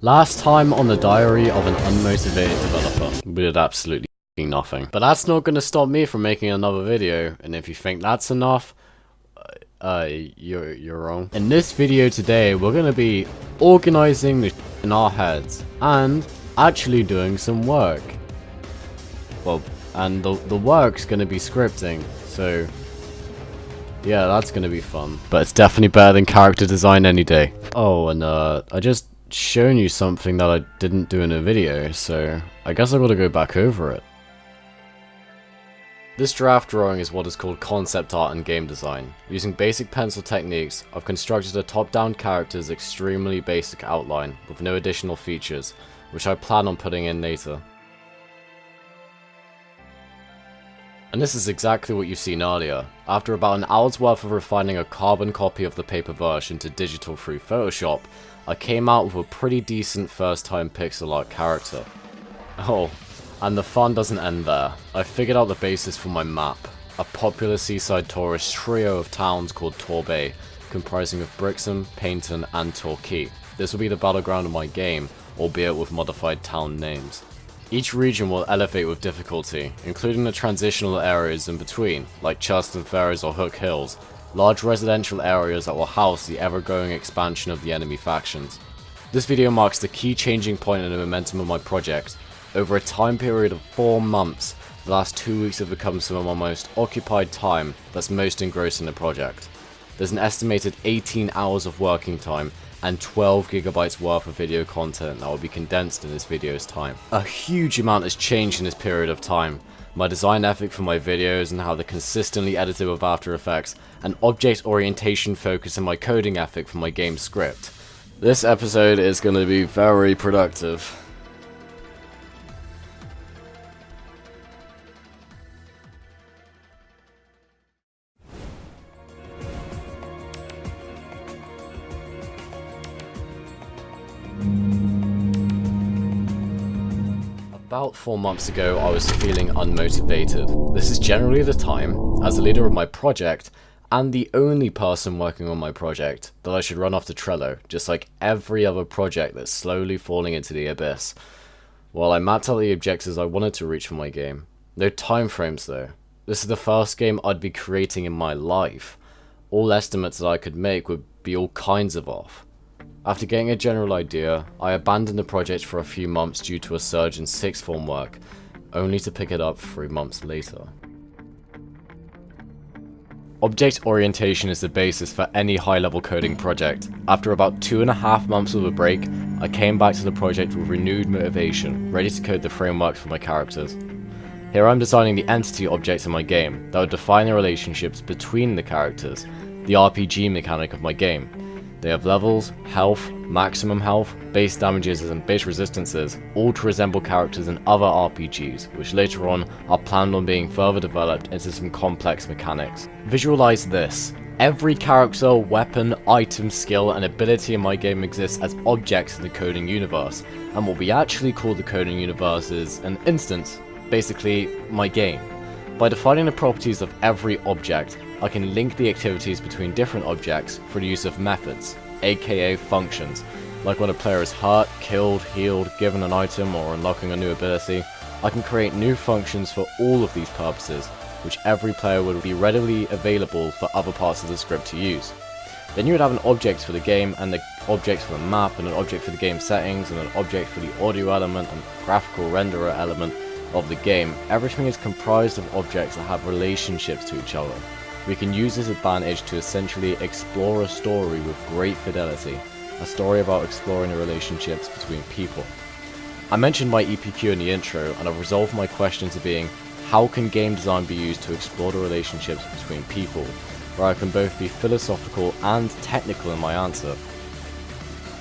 Last time on the diary of an unmotivated developer, we did absolutely nothing. But that's not going to stop me from making another video, and if you think that's enough, you're wrong. In this video today, we're going to be organizing the in our heads and actually doing some work. Well, and the work's going to be scripting, so yeah, that's going to be fun. But it's definitely better than character design any day. Oh, and I just shown you something that I didn't do in a video, so I guess I gotta go back over it. This draft drawing is what is called concept art and game design. Using basic pencil techniques, I've constructed a top-down character's extremely basic outline with no additional features, which I plan on putting in later. And this is exactly what you've seen earlier. After about an hour's worth of refining a carbon copy of the paper version to digital through Photoshop, I came out with a pretty decent first time pixel art character. Oh, and the fun doesn't end there. I figured out the basis for my map, a popular seaside tourist trio of towns called Torbay, comprising of Brixham, Paynton and Torquay. This will be the battleground of my game, albeit with modified town names. Each region will elevate with difficulty, including the transitional areas in between, like Churston Ferries or Hook Hills, large residential areas that will house the ever-growing expansion of the enemy factions. This video marks the key changing point in the momentum of my project. Over a time period of 4 months, the last 2 weeks have become some of my most occupied time that's most engrossed in the project. There's an estimated 18 hours of working time and 12 gigabytes worth of video content that will be condensed in this video's time. A huge amount has changed in this period of time. My design ethic for my videos and how they're consistently edited with After Effects, and object orientation focus in my coding ethic for my game script. This episode is going to be very productive. About 4 months ago, I was feeling unmotivated. This is generally the time, as the leader of my project, and the only person working on my project, that I should run off to Trello, just like every other project that's slowly falling into the abyss. Well, I mapped out the objectives I wanted to reach for my game. No time frames though. This is the first game I'd be creating in my life. All estimates that I could make would be all kinds of off. After getting a general idea, I abandoned the project for a few months due to a surge in 6th form work, only to pick it up 3 months later. Object orientation is the basis for any high-level coding project. After about 2.5 months of a break, I came back to the project with renewed motivation, ready to code the framework for my characters. Here I'm designing the entity objects in my game that would define the relationships between the characters, the RPG mechanic of my game. They have levels, health, maximum health, base damages and base resistances, all to resemble characters in other RPGs, which later on are planned on being further developed into some complex mechanics. Visualize this. Every character, weapon, item, skill and ability in my game exists as objects in the coding universe, and what we actually call the coding universe is an instance, basically my game. By defining the properties of every object, I can link the activities between different objects through the use of methods, aka functions, like when a player is hurt, killed, healed, given an item, or unlocking a new ability. I can create new functions for all of these purposes, which every player would be readily available for other parts of the script to use. Then you would have an object for the game, and the object for the map, and an object for the game settings, and an object for the audio element and graphical renderer element of the game. Everything is comprised of objects that have relationships to each other. We can use this advantage to essentially explore a story with great fidelity, a story about exploring the relationships between people. I mentioned my EPQ in the intro, and I've resolved my question to being, how can game design be used to explore the relationships between people, where I can both be philosophical and technical in my answer.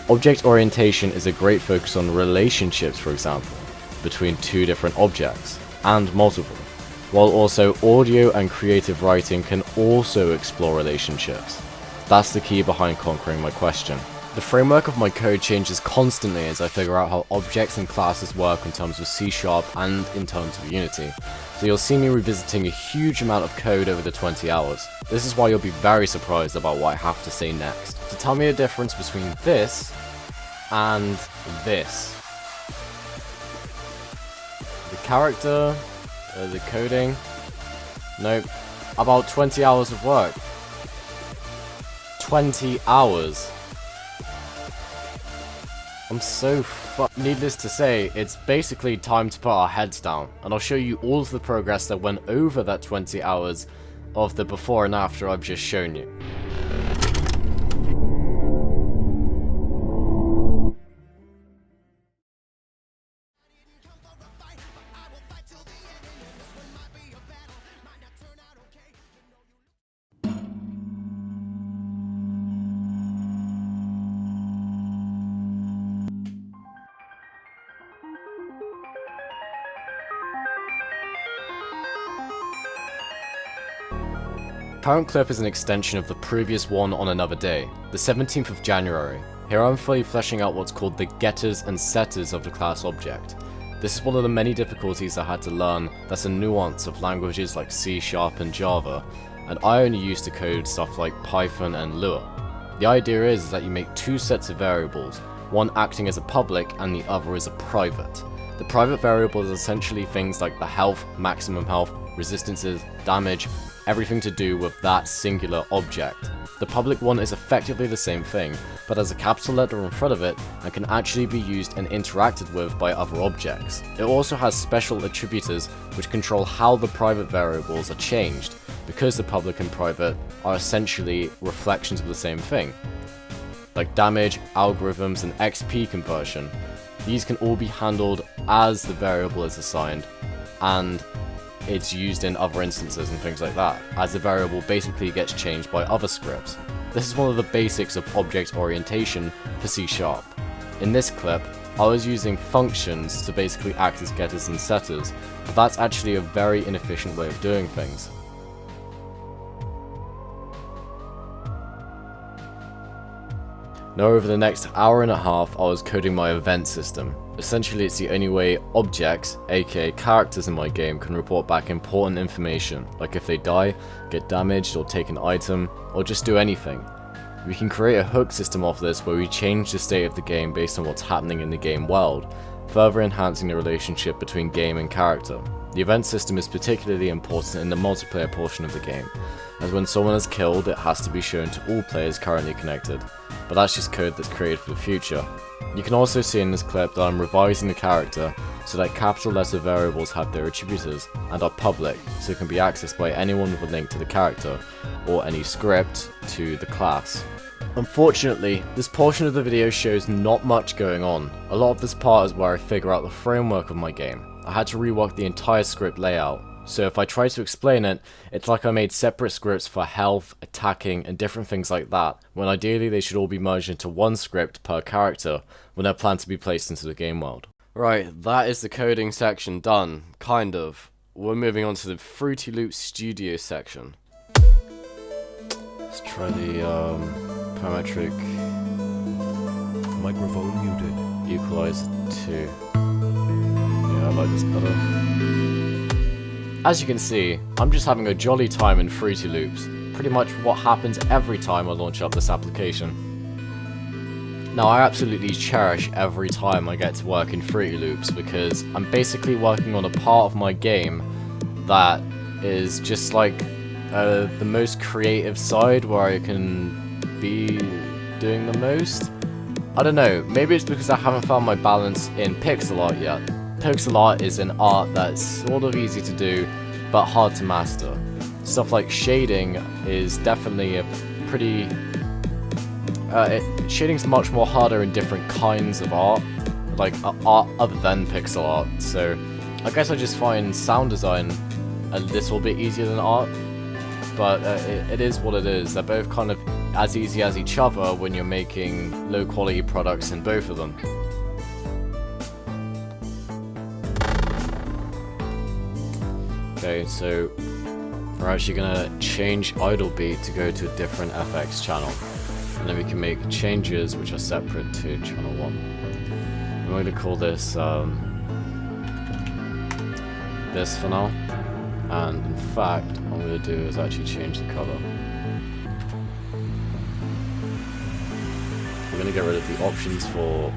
Object orientation is a great focus on relationships, for example, between two different objects, and multiple, while also audio and creative writing can also explore relationships. That's the key behind conquering my question. The framework of my code changes constantly as I figure out how objects and classes work in terms of C# and in terms of Unity, so you'll see me revisiting a huge amount of code over the 20 hours. This is why you'll be very surprised about what I have to say next. To tell me the difference between this and this. The character, the coding, nope, about 20 hours of work. 20 hours. I'm so needless to say, it's basically time to put our heads down, and I'll show you all of the progress that went over that 20 hours of the before and after I've just shown you. Current clip is an extension of the previous one on another day, the 17th of January. Here I'm fully fleshing out what's called the getters and setters of the class object. This is one of the many difficulties I had to learn that's a nuance of languages like C# and Java, and I only used to code stuff like Python and Lua. The idea is that you make two sets of variables, one acting as a public and the other as a private. The private variable is essentially things like the health, maximum health, resistances, damage, everything to do with that singular object. The public one is effectively the same thing, but has a capital letter in front of it and can actually be used and interacted with by other objects. It also has special attributors which control how the private variables are changed, because the public and private are essentially reflections of the same thing. Like damage, algorithms, and XP conversion. These can all be handled as the variable is assigned, and it's used in other instances and things like that, as the variable basically gets changed by other scripts. This is one of the basics of object orientation for C#. In this clip, I was using functions to basically act as getters and setters, but that's actually a very inefficient way of doing things. Now over the next hour and a half I was coding my event system. Essentially it's the only way objects, aka characters in my game, can report back important information, like if they die, get damaged, or take an item, or just do anything. We can create a hook system off this where we change the state of the game based on what's happening in the game world, further enhancing the relationship between game and character. The event system is particularly important in the multiplayer portion of the game, as when someone is killed it has to be shown to all players currently connected, but that's just code that's created for the future. You can also see in this clip that I'm revising the character so that capital letter variables have their attributors and are public, so it can be accessed by anyone with a link to the character, or any script to the class. Unfortunately, this portion of the video shows not much going on. A lot of this part is where I figure out the framework of my game. I had to rework the entire script layout, so if I try to explain it, it's like I made separate scripts for health, attacking, and different things like that, when ideally they should all be merged into one script per character when they're planned to be placed into the game world. Right, that is the coding section done, kind of. We're moving on to the Fruity Loops Studio section. Let's try the parametric microphone muted. Equalizer 2. Yeah, I like this better. As you can see, I'm just having a jolly time in Fruity Loops, pretty much what happens every time I launch up this application. Now I absolutely cherish every time I get to work in Fruity Loops because I'm basically working on a part of my game that is just like the most creative side where I can be doing the most. I don't know, maybe it's because I haven't found my balance in pixel art yet. Pixel art is an art that's sort of easy to do, but hard to master. Stuff like shading is definitely a pretty... shading's much more harder in different kinds of art, like art other than pixel art, so I guess I just find sound design a little bit easier than art, but it is what it is. They're both kind of as easy as each other when you're making low quality products in both of them. Okay, so we're actually gonna change idle beat to go to a different FX channel, and then we can make changes which are separate to channel 1. I'm going to call this this for now, and in fact what I'm going to do is actually change the color. We're going to get rid of the options for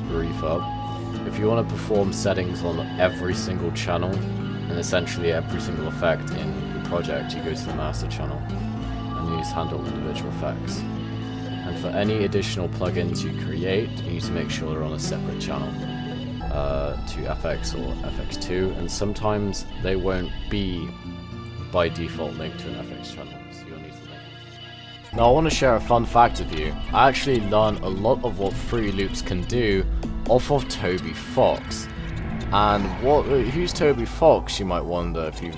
reverb. If you want to perform settings on every single channel and essentially every single effect in the project, you go to the master channel and use handle individual effects. And for any additional plugins you create, you need to make sure they're on a separate channel to FX or FX2, and sometimes they won't be by default linked to an FX channel, so you'll need to link. Now I want to share a fun fact with you. I actually learned a lot of what Fruity Loops can do off of Toby Fox. And who's Toby Fox, you might wonder, if you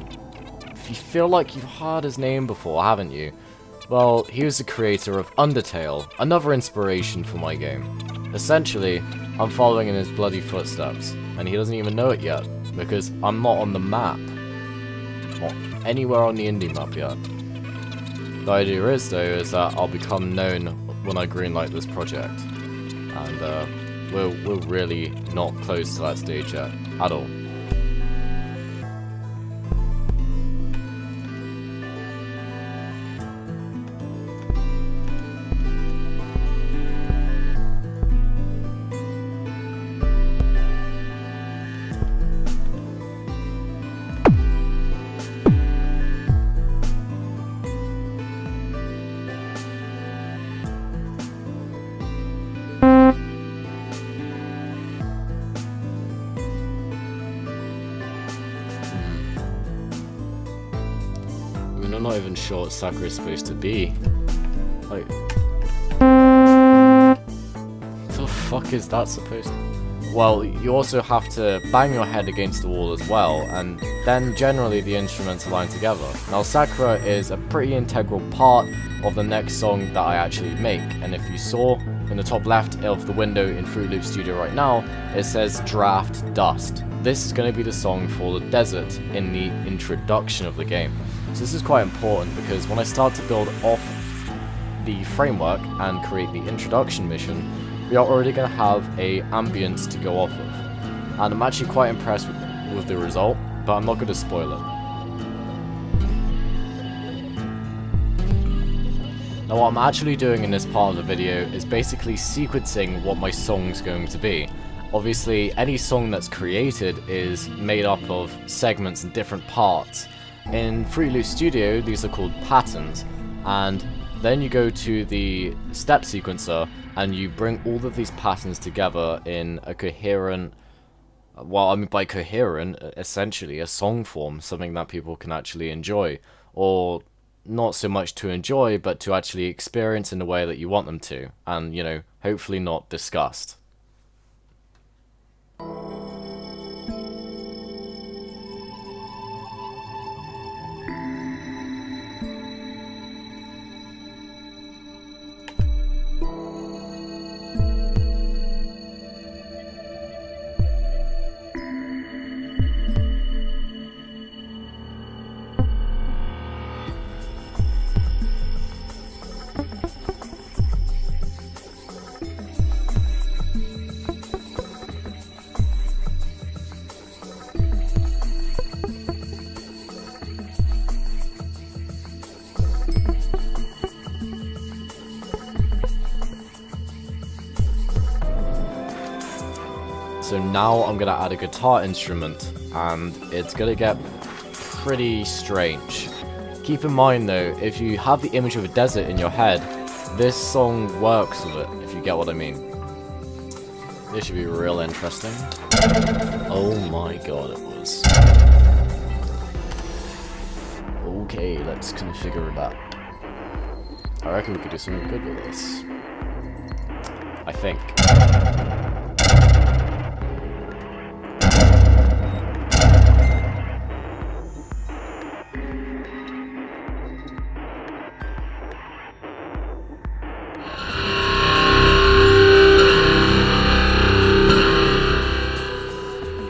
feel like you've heard his name before, haven't you? Well, he was the creator of Undertale, another inspiration for my game. Essentially, I'm following in his bloody footsteps, and he doesn't even know it yet, because I'm not on the map. Not anywhere on the indie map yet. The idea is, though, is that I'll become known when I greenlight this project. And we're really not close to that stage yet, at all. I'm not even sure what Sakura is supposed to be. Like, what the fuck is that supposed to? Well, you also have to bang your head against the wall as well, and then generally the instruments align together. Now, Sakura is a pretty integral part of the next song that I actually make, and if you saw in the top left of the window in Fruity Loops Studio right now, it says Draft Dust. This is going to be the song for the desert in the introduction of the game. So this is quite important because when I start to build off the framework and create the introduction mission, we are already going to have a ambience to go off of. And I'm actually quite impressed with the result, but I'm not going to spoil it. Now what I'm actually doing in this part of the video is basically sequencing what my song's going to be. Obviously, any song that's created is made up of segments and different parts. In Fruity Loops Studio, these are called patterns, and then you go to the step sequencer and you bring all of these patterns together in a coherent, well, I mean by coherent, essentially a song form, something that people can actually enjoy, or not so much to enjoy, but to actually experience in the way that you want them to, and, you know, hopefully not disgust. So now I'm gonna add a guitar instrument, and it's gonna get pretty strange. Keep in mind though, if you have the image of a desert in your head, this song works with it, if you get what I mean. This should be real interesting. Oh my god, it was. Okay, let's configure that. I reckon we could do something good with this. I think.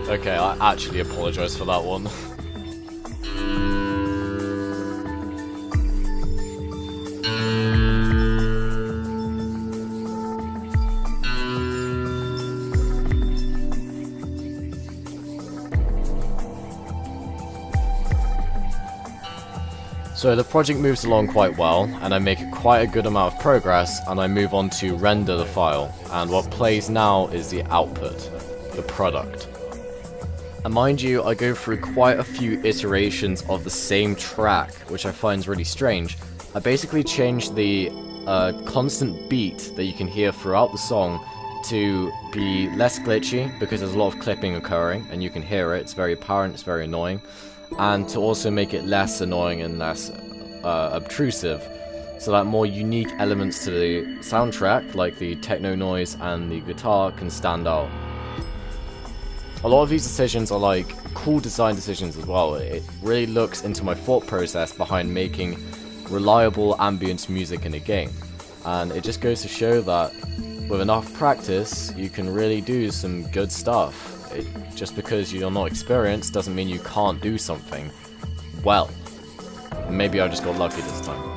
Okay, I actually apologize for that one. So the project moves along quite well, and I make quite a good amount of progress, and I move on to render the file, and what plays now is the output, the product. And mind you, I go through quite a few iterations of the same track, which I find is really strange. I basically changed the constant beat that you can hear throughout the song to be less glitchy, because there's a lot of clipping occurring, and you can hear it, it's very apparent, it's very annoying. And to also make it less annoying and less obtrusive, so that more unique elements to the soundtrack, like the techno noise and the guitar, can stand out. A lot of these decisions are like cool design decisions as well. It really looks into my thought process behind making reliable ambient music in a game, and it just goes to show that with enough practice you can really do some good stuff. Just because you're not experienced doesn't mean you can't do something well. Maybe I just got lucky this time.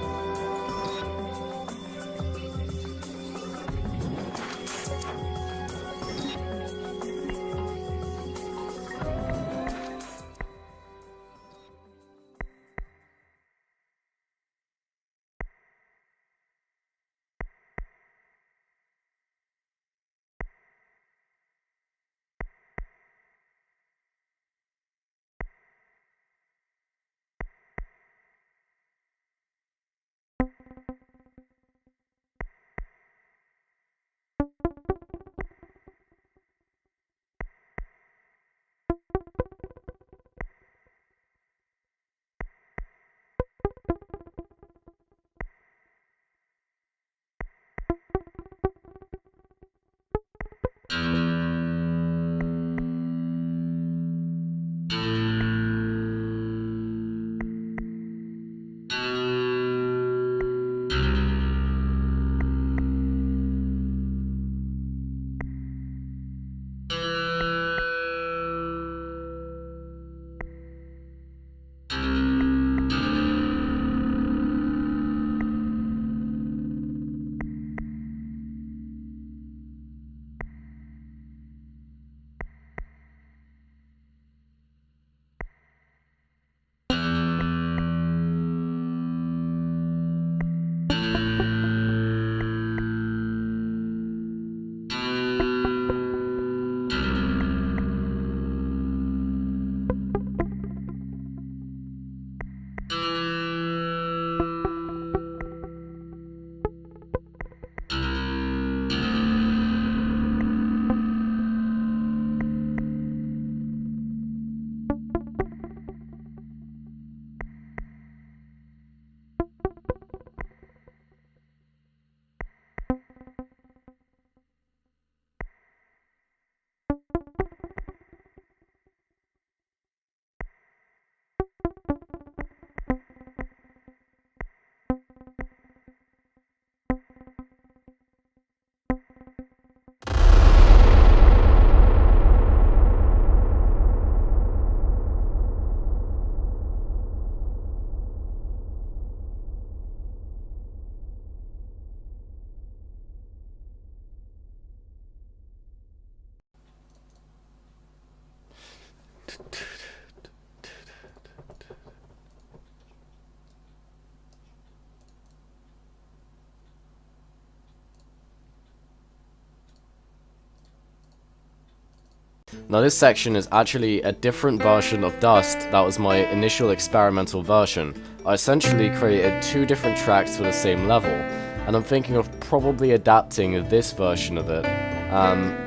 Now this section is actually a different version of Dust. That was my initial experimental version. I essentially created two different tracks for the same level, and I'm thinking of probably adapting this version of it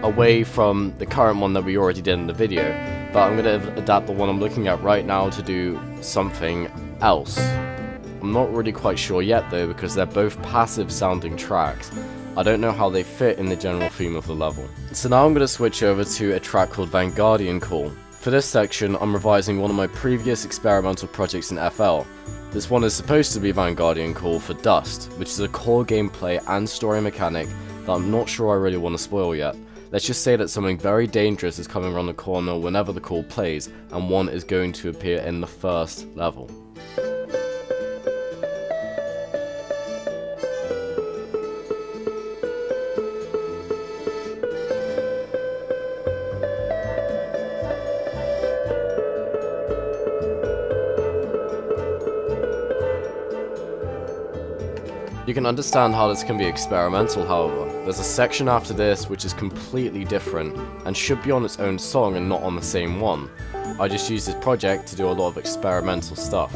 away from the current one that we already did in the video, but I'm going to adapt the one I'm looking at right now to do something else. I'm not really quite sure yet though, because they're both passive sounding tracks. I don't know how they fit in the general theme of the level. So now I'm going to switch over to a track called Vanguardian Call. For this section, I'm revising one of my previous experimental projects in FL. This one is supposed to be Vanguardian Call for Dust, which is a core gameplay and story mechanic that I'm not sure I really want to spoil yet. Let's just say that something very dangerous is coming around the corner whenever the call plays, and one is going to appear in the first level. You can understand how this can be experimental, however. There's a section after this which is completely different and should be on its own song and not on the same one. I just used this project to do a lot of experimental stuff.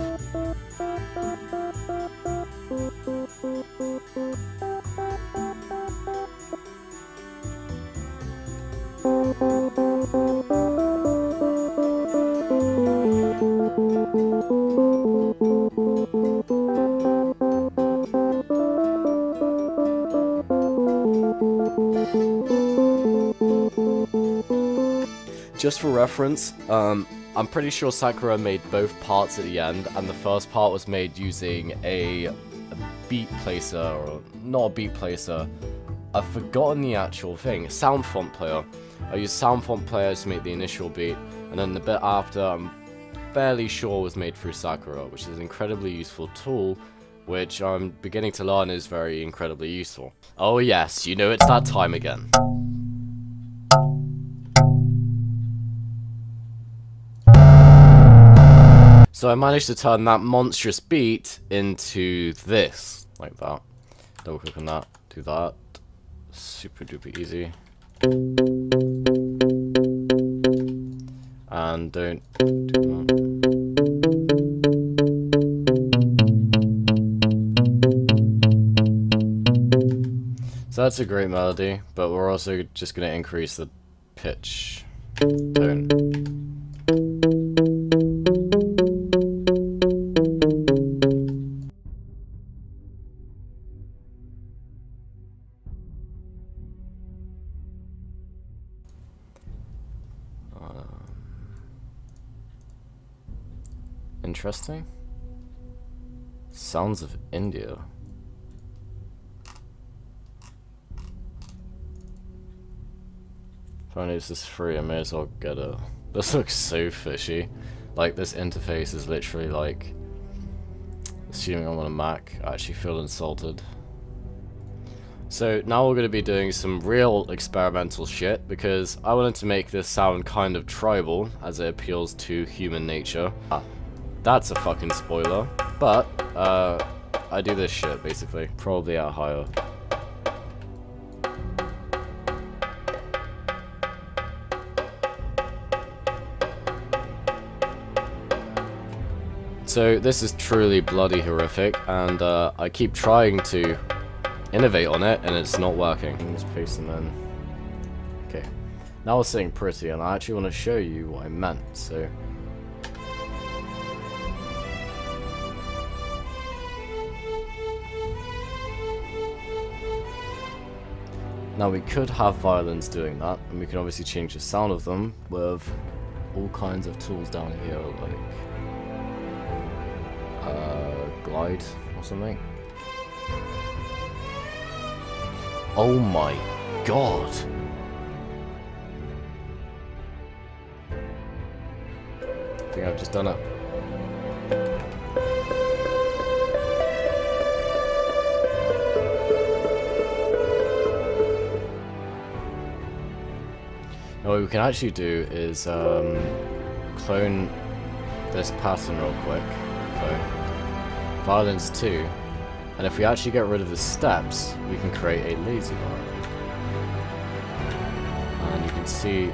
Just for reference, I'm pretty sure Sakura made both parts at the end, and the first part was made using a beat placer, or not a beat placer, I've forgotten the actual thing, sound font player. I used sound font player to make the initial beat, and then the bit after I'm fairly sure was made through Sakura, which is an incredibly useful tool, which I'm beginning to learn is very incredibly useful. Oh yes, you know it's that time again. So I managed to turn that monstrous beat into this, like that. Double click on that, do that. Super duper easy. And don't do that. So that's a great melody, but we're also just going to increase the pitch tone. Interesting. Sounds of India. Finally, this is free. I may as well get it. This looks so fishy. Like, this interface is literally like, assuming I'm on a Mac, I actually feel insulted. So now we're going to be doing some real experimental shit, because I wanted to make this sound kind of tribal, as it appeals to human nature. That's a fucking spoiler, but I do this shit basically, probably at higher. So this is truly bloody horrific, and I keep trying to innovate on it, and it's not working. Just paste them in. Okay, now we're sitting pretty, and I actually want to show you what I meant. So. Now we could have violins doing that, and we can obviously change the sound of them with all kinds of tools down here, like glide or something. Oh my god! I think I've just done it. Now what we can actually do is clone this pattern real quick. Clone. Violins 2. And if we actually get rid of the steps, we can create a lazy bar. And you can see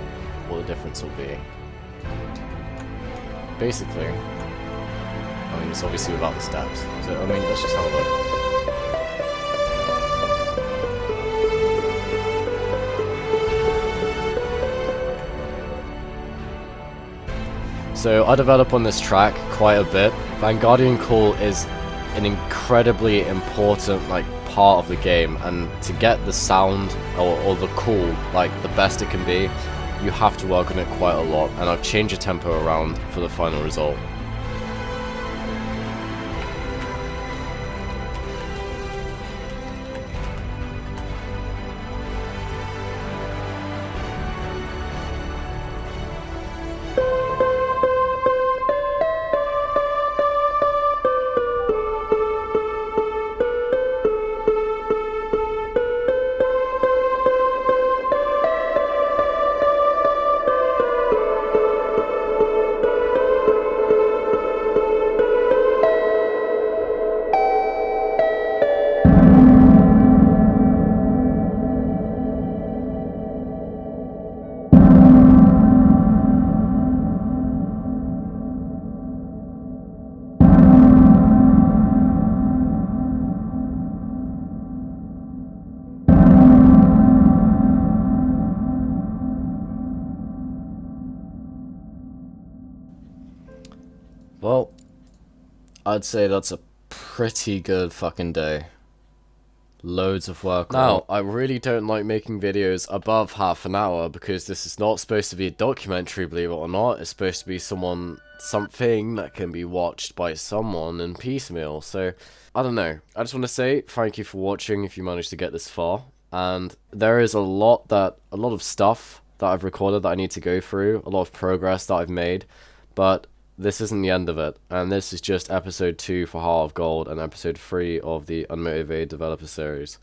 what the difference will be. Basically, I mean, it's obviously without the steps. So, I mean, let's just have a look. So I develop on this track quite a bit. Vanguardian Call is an incredibly important part of the game, and to get the sound or the call the best it can be, you have to work on it quite a lot, and I've changed the tempo around for the final result. Well, I'd say that's a pretty good fucking day. Loads of work. Now, I really don't like making videos above half an hour because this is not supposed to be a documentary, believe it or not. It's supposed to be something that can be watched by someone in piecemeal. So, I don't know. I just want to say thank you for watching if you managed to get this far. And there is a lot of stuff that I've recorded that I need to go through, a lot of progress that I've made, but this isn't the end of it, and this is just episode 2 for Heart of Gold and episode 3 of the Unmotivated Developer series.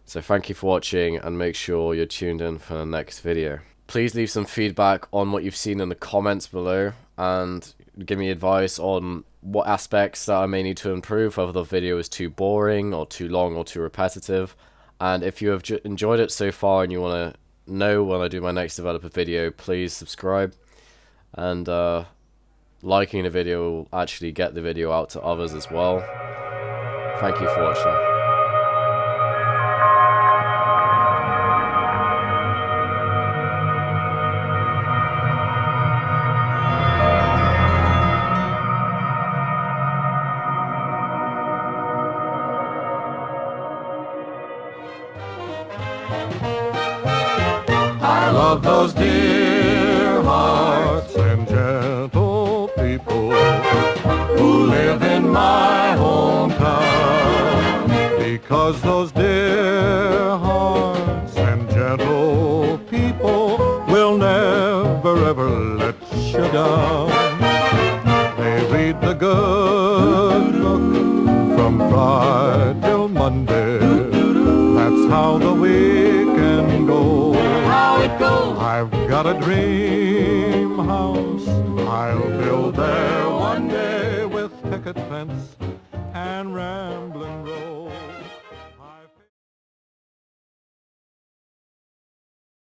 So thank you for watching, and make sure you're tuned in for the next video. Please leave some feedback on what you've seen in the comments below, and give me advice on what aspects that I may need to improve, whether the video is too boring, or too long, or too repetitive. And if you have enjoyed it so far and you want to know when I do my next developer video, please subscribe. And liking the video will actually get the video out to others as well. Thank you for watching. I love those dear hearts and gentle people who live in my hometown, because those dear hearts and gentle people will never ever let you down. They read the good book from Friday till Monday. That's how the weekend goes. I've got a dream house I'll build there one day, with picket fence and rambling road.